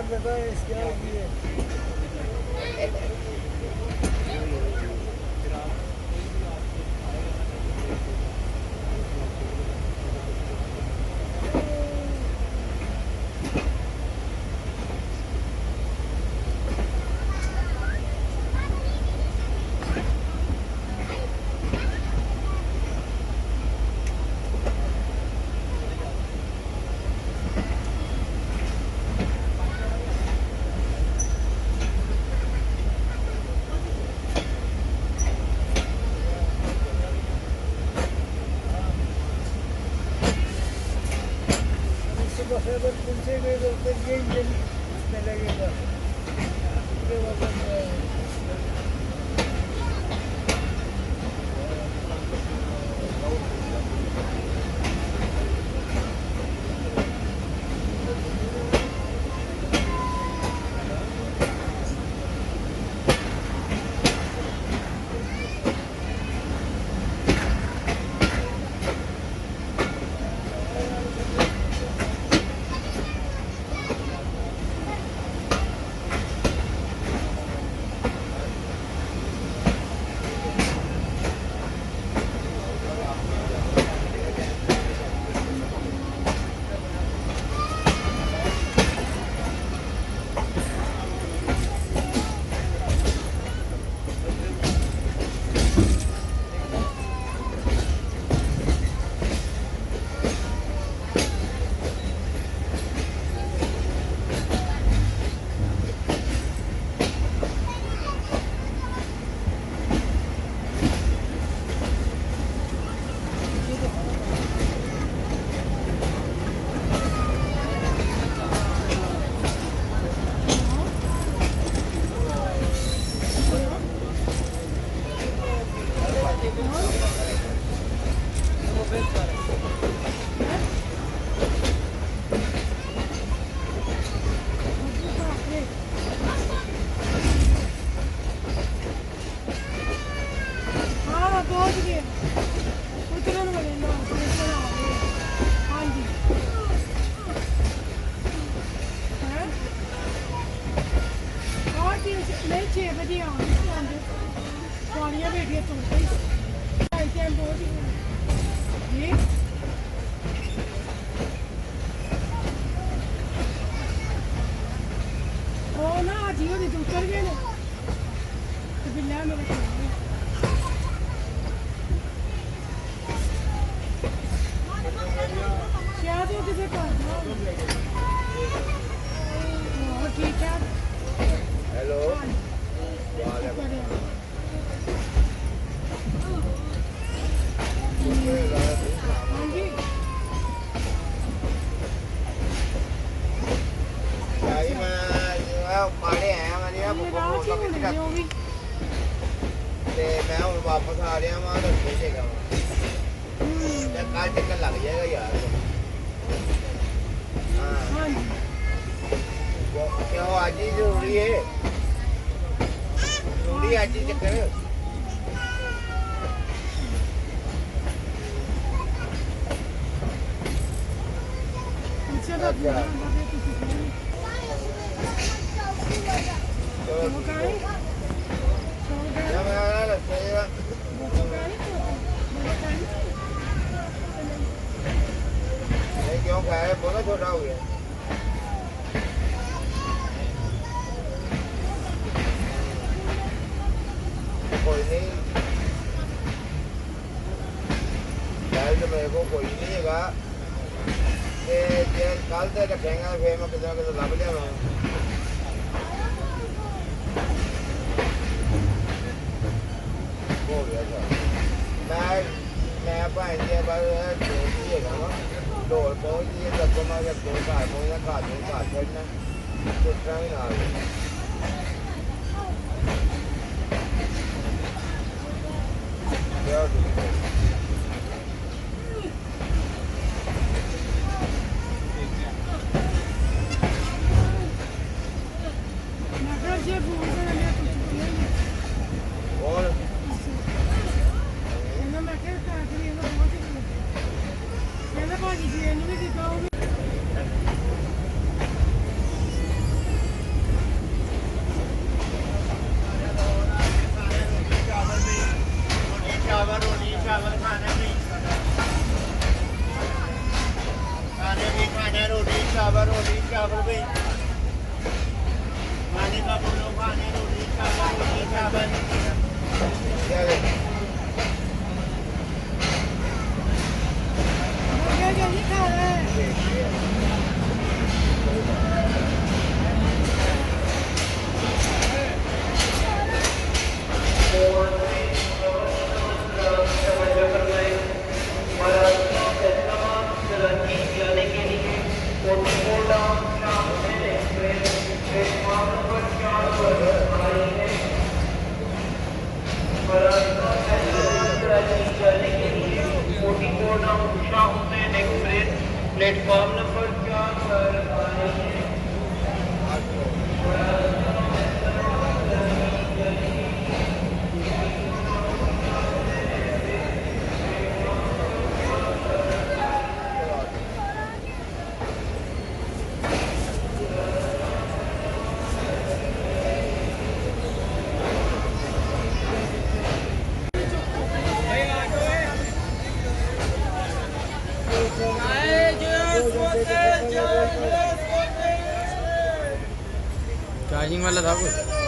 verdad es que alguien... Pasada pensé que lo tenía me la queda. ¿Qué va a pasar? वापस आ रहे हैं वहाँ रस्ते से कल चक्कर लग जाएगा यार हाँ क्यों आज ही जरूरी है जरूरी आज ही चक्कर क्यों खाया बहुत छोटा हो गया कोई नहीं कल तो मेरे को कोई नहीं हैगा कल तो रखेंगे फिर मैं कितना कितना लभ लिया हो गया सर मैं भैन जी बस ही हैगा ढोल पहुँच गई तब मैं जब दो घर पहुँचा घर छोड़ना पुछना भी ना और ਚਾਰਜਿੰਗ ਵਾਲਾ ਸਭ ਕੁਝ